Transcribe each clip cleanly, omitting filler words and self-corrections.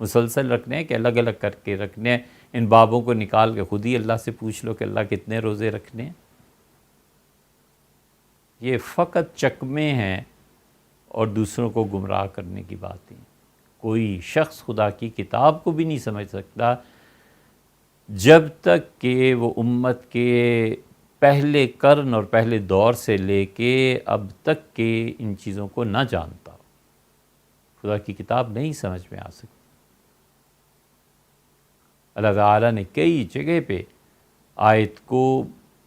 مسلسل رکھنے ہیں کہ الگ الگ کر کے رکھنے ہیں؟ ان بابوں کو نکال کے خود ہی اللہ سے پوچھ لو کہ اللہ کتنے روزے رکھنے ہیں۔ یہ فقط چکمے ہیں اور دوسروں کو گمراہ کرنے کی باتیں۔ کوئی شخص خدا کی کتاب کو بھی نہیں سمجھ سکتا جب تک کہ وہ امت کے پہلے قرن اور پہلے دور سے لے کے اب تک کے ان چیزوں کو نہ جانتا ہو۔ خدا کی کتاب نہیں سمجھ میں آ سکتی۔ اللہ تعالیٰ نے کئی جگہ پہ آیت کو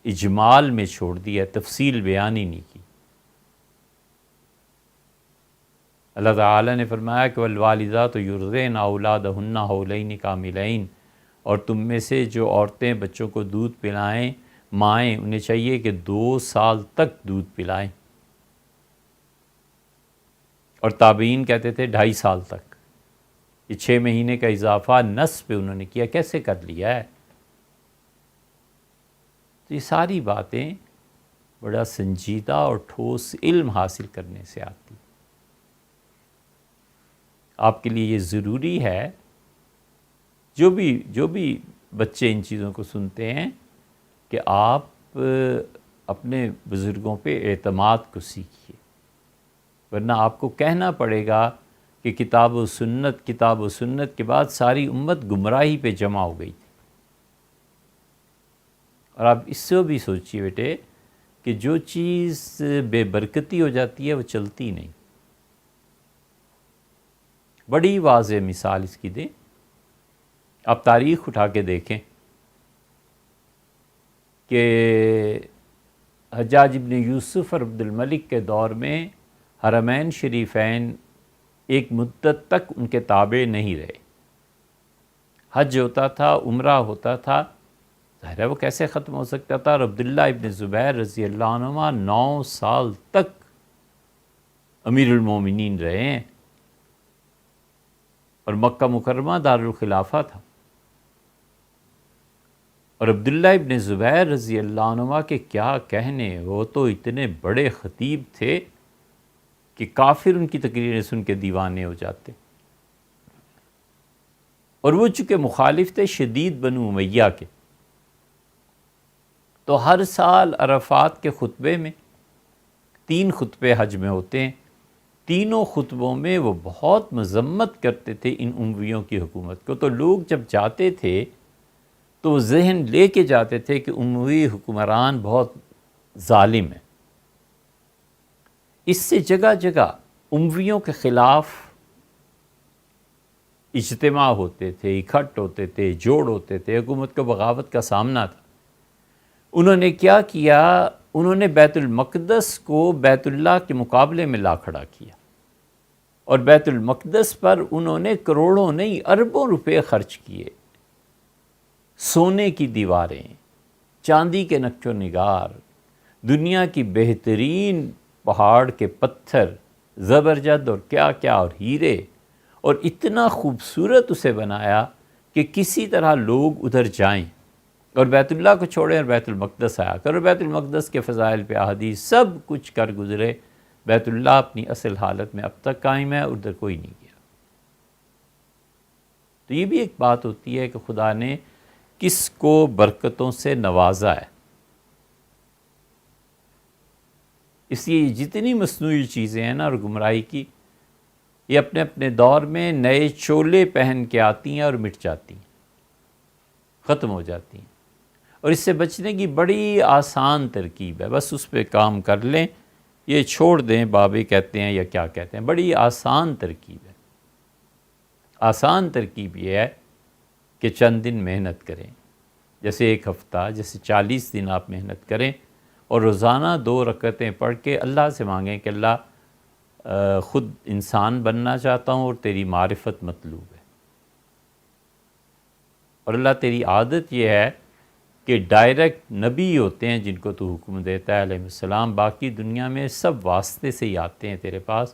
اجمال میں چھوڑ دیا، تفصیل بیان ہی نہیں کی۔ اللہ تعالیٰ نے فرمایا کہ والوالدات یرضعن اولادہن حولین کاملین، اور تم میں سے جو عورتیں بچوں کو دودھ پلائیں، مائیں، انہیں چاہیے کہ 2 سال تک دودھ پلائیں، اور تابعین کہتے تھے 2.5 سال تک۔ یہ 6 مہینے کا اضافہ نصف پہ انہوں نے کیا، کیسے کر لیا ہے؟ تو یہ ساری باتیں بڑا سنجیدہ اور ٹھوس علم حاصل کرنے سے آتی۔ آپ کے لیے یہ ضروری ہے، جو بھی بچے ان چیزوں کو سنتے ہیں، کہ آپ اپنے بزرگوں پہ اعتماد کو سیکھیے، ورنہ آپ کو کہنا پڑے گا کہ کتاب و سنت کے بعد ساری امت گمراہی پہ جمع ہو گئی تھی۔ اور آپ اس سے بھی سوچیے بیٹے کہ جو چیز بے برکتی ہو جاتی ہے وہ چلتی نہیں۔ بڑی واضح مثال اس کی دیں، آپ تاریخ اٹھا کے دیکھیں کہ حجاج ابن یوسف اور عبد الملک کے دور میں حرمین شریفین ایک مدت تک ان کے تابع نہیں رہے۔ حج ہوتا تھا، عمرہ ہوتا تھا، ظاہر ہے وہ کیسے ختم ہو سکتا تھا؟ اور عبداللہ ابن زبیر رضی اللہ عنہما 9 سال تک امیر المومنین رہے ہیں، اور مکہ مکرمہ دارالخلافہ تھا۔ اور عبداللہ ابن زبیر رضی اللہ عنہما کے کیا کہنے، وہ تو اتنے بڑے خطیب تھے کہ کافر ان کی تقریریں سن کے دیوانے ہو جاتے۔ اور وہ چونکہ مخالف تھے شدید بنو امیہ کے، تو ہر سال عرفات کے خطبے میں 3 خطبے حج میں ہوتے ہیں، تینوں خطبوں میں وہ بہت مذمت کرتے تھے ان امویوں کی حکومت کو۔ تو لوگ جب جاتے تھے تو وہ ذہن لے کے جاتے تھے کہ اموی حکمران بہت ظالم ہیں۔ اس سے جگہ جگہ امویوں کے خلاف اجتماع ہوتے تھے، اکٹھ ہوتے تھے، جوڑ ہوتے تھے، حکومت کو بغاوت کا سامنا تھا۔ انہوں نے کیا کیا؟ انہوں نے بیت المقدس کو بیت اللہ کے مقابلے میں لا کھڑا کیا، اور بیت المقدس پر انہوں نے کروڑوں نہیں اربوں روپے خرچ کیے۔ سونے کی دیواریں، چاندی کے نقش و نگار، دنیا کی بہترین پہاڑ کے پتھر، زبرجد اور کیا کیا، اور ہیرے، اور اتنا خوبصورت اسے بنایا کہ کسی طرح لوگ ادھر جائیں اور بیت اللہ کو چھوڑیں اور بیت المقدس آیا کر، اور بیت المقدس کے فضائل پہ احادیث سب کچھ کر گزرے۔ بیت اللہ اپنی اصل حالت میں اب تک قائم ہے، ادھر کوئی نہیں گیا۔ تو یہ بھی ایک بات ہوتی ہے کہ خدا نے کس کو برکتوں سے نوازا ہے۔ اس لیے جتنی مصنوعی چیزیں ہیں نا اور گمراہی کی، یہ اپنے اپنے دور میں نئے چولے پہن کے آتی ہیں اور مٹ جاتی ہیں، ختم ہو جاتی ہیں۔ اور اس سے بچنے کی بڑی آسان ترکیب ہے، بس اس پہ کام کر لیں، یہ چھوڑ دیں بابے کہتے ہیں یا کیا کہتے ہیں، بڑی آسان ترکیب ہے۔ آسان ترکیب یہ ہے کہ چند دن محنت کریں، جیسے 1 ہفتہ، جیسے 40 دن آپ محنت کریں، اور روزانہ 2 رکعتیں پڑھ کے اللہ سے مانگیں کہ اللہ خود انسان بننا چاہتا ہوں اور تیری معرفت مطلوب ہے، اور اللہ تیری عادت یہ ہے کہ ڈائریکٹ نبی ہوتے ہیں جن کو تو حکم دیتا ہے علیہ السلام، باقی دنیا میں سب واسطے سے ہی آتے ہیں تیرے پاس،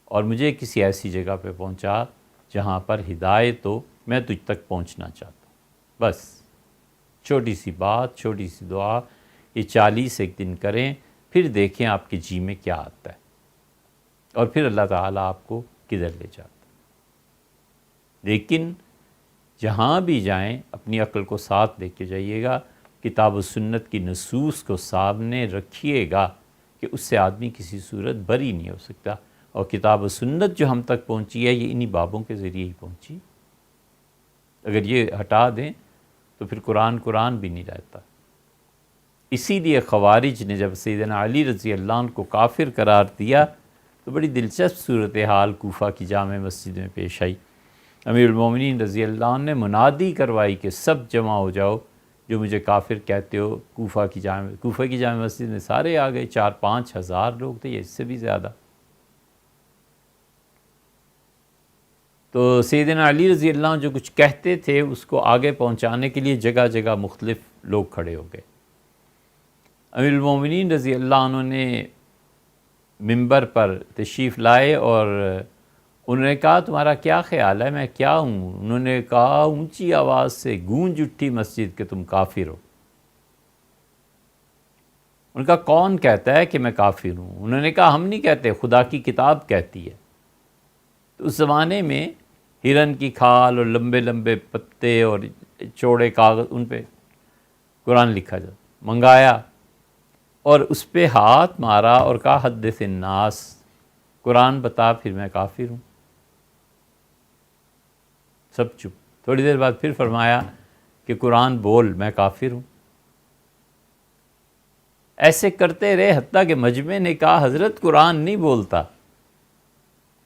اور مجھے کسی ایسی جگہ پہ پہنچا جہاں پر ہدایت ہو، میں تجھ تک پہنچنا چاہتا ہوں۔ بس چھوٹی سی بات، چھوٹی سی دعا، یہ 40 ایک دن کریں، پھر دیکھیں آپ کے جی میں کیا آتا ہے، اور پھر اللہ تعالیٰ آپ کو کدھر لے جاتا ہے۔ لیکن جہاں بھی جائیں اپنی عقل کو ساتھ لے کے جائیے گا، کتاب و سنت کی نصوص کو سامنے رکھیے گا کہ اس سے آدمی کسی صورت بری نہیں ہو سکتا۔ اور کتاب و سنت جو ہم تک پہنچی ہے یہ انہی بابوں کے ذریعے ہی پہنچی۔ اگر یہ ہٹا دیں تو پھر قرآن بھی نہیں رہتا۔ اسی لیے خوارج نے جب سیدنا علی رضی اللہ عنہ کو کافر قرار دیا تو بڑی دلچسپ صورتحال کوفہ کی جامع مسجد میں پیش آئی۔ امیر المومنین رضی اللہ عنہ نے منادی کروائی کہ سب جمع ہو جاؤ جو مجھے کافر کہتے ہو۔ کوفہ کی جامع مسجد میں سارے آ گئے، 4-5 ہزار لوگ تھے یا اس سے بھی زیادہ۔ تو سیدنا علی رضی اللہ عنہ جو کچھ کہتے تھے اس کو آگے پہنچانے کے لیے جگہ جگہ مختلف لوگ کھڑے ہو گئے۔ امیر المومنین رضی اللہ عنہ نے منبر پر تشریف لائے اور انہوں نے کہا تمہارا کیا خیال ہے، میں کیا ہوں؟ انہوں نے کہا اونچی آواز سے گونج اٹھی مسجد کہ تم کافر ہو۔ ان کا کون کہتا ہے کہ میں کافر ہوں؟ انہوں نے کہا ہم نہیں کہتے، خدا کی کتاب کہتی ہے۔ تو اس زمانے میں ہرن کی کھال اور لمبے لمبے پتے اور چوڑے کاغذ ان پہ قرآن لکھا جاتا، منگایا اور اس پہ ہاتھ مارا اور کہا حدث الناس، قرآن بتا پھر میں کافر ہوں۔ سب چپ۔ تھوڑی دیر بعد پھر فرمایا کہ قرآن بول، میں کافر ہوں۔ ایسے کرتے رہے حتیٰ کہ مجمع نے کہا حضرت قرآن نہیں بولتا،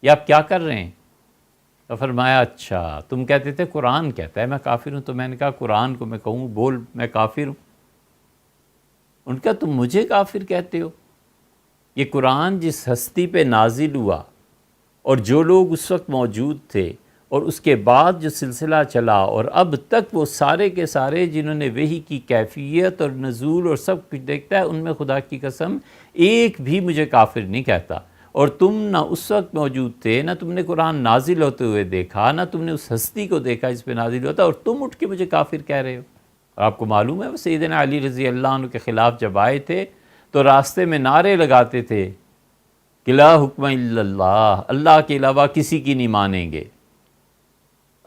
یہ آپ کیا کر رہے ہیں؟ تو فرمایا اچھا تم کہتے تھے قرآن کہتا ہے میں کافر ہوں، تو میں نے کہا قرآن کو میں کہوں بول میں کافر ہوں؟ ان کا تم مجھے کافر کہتے ہو؟ یہ قرآن جس ہستی پہ نازل ہوا اور جو لوگ اس وقت موجود تھے اور اس کے بعد جو سلسلہ چلا اور اب تک وہ سارے کے سارے جنہوں نے وحی کی کیفیت اور نزول اور سب کچھ دیکھتا ہے، ان میں خدا کی قسم ایک بھی مجھے کافر نہیں کہتا۔ اور تم نہ اس وقت موجود تھے، نہ تم نے قرآن نازل ہوتے ہوئے دیکھا، نہ تم نے اس ہستی کو دیکھا جس پہ نازل ہوتا، اور تم اٹھ کے مجھے کافر کہہ رہے ہو۔ اور آپ کو معلوم ہے وہ سیدنا علی رضی اللہ عنہ کے خلاف جب آئے تھے تو راستے میں نعرے لگاتے تھے کہ لا حکم الا اللہ، اللہ کے علاوہ کسی کی نہیں مانیں گے،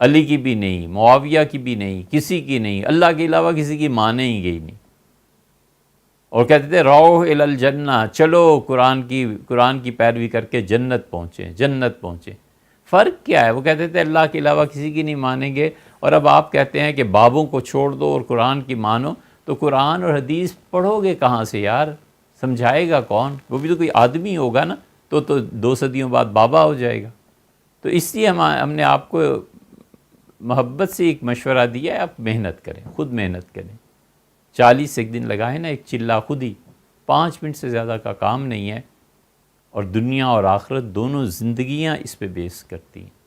علی کی بھی نہیں، معاویہ کی بھی نہیں، کسی کی نہیں، اللہ کے علاوہ کسی کی مانیں ہی گئی نہیں۔ اور کہتے تھے روح الی الجنہ، چلو قرآن کی پیروی کر کے جنت پہنچیں۔ فرق کیا ہے؟ وہ کہتے تھے اللہ کے علاوہ کسی کی نہیں مانیں گے، اور اب آپ کہتے ہیں کہ بابوں کو چھوڑ دو اور قرآن کی مانو، تو قرآن اور حدیث پڑھو گے کہاں سے یار؟ سمجھائے گا کون؟ وہ بھی تو کوئی آدمی ہوگا نا، تو 2 صدیوں بعد بابا ہو جائے گا۔ تو اس لیے ہم نے آپ کو محبت سے ایک مشورہ دیا ہے، آپ محنت کریں، خود محنت کریں۔ 40 ایک دن لگائے نا ایک چلہ خود ہی، 5 منٹ سے زیادہ کا کام نہیں ہے، اور دنیا اور آخرت دونوں زندگیاں اس پہ بیس کرتی ہیں۔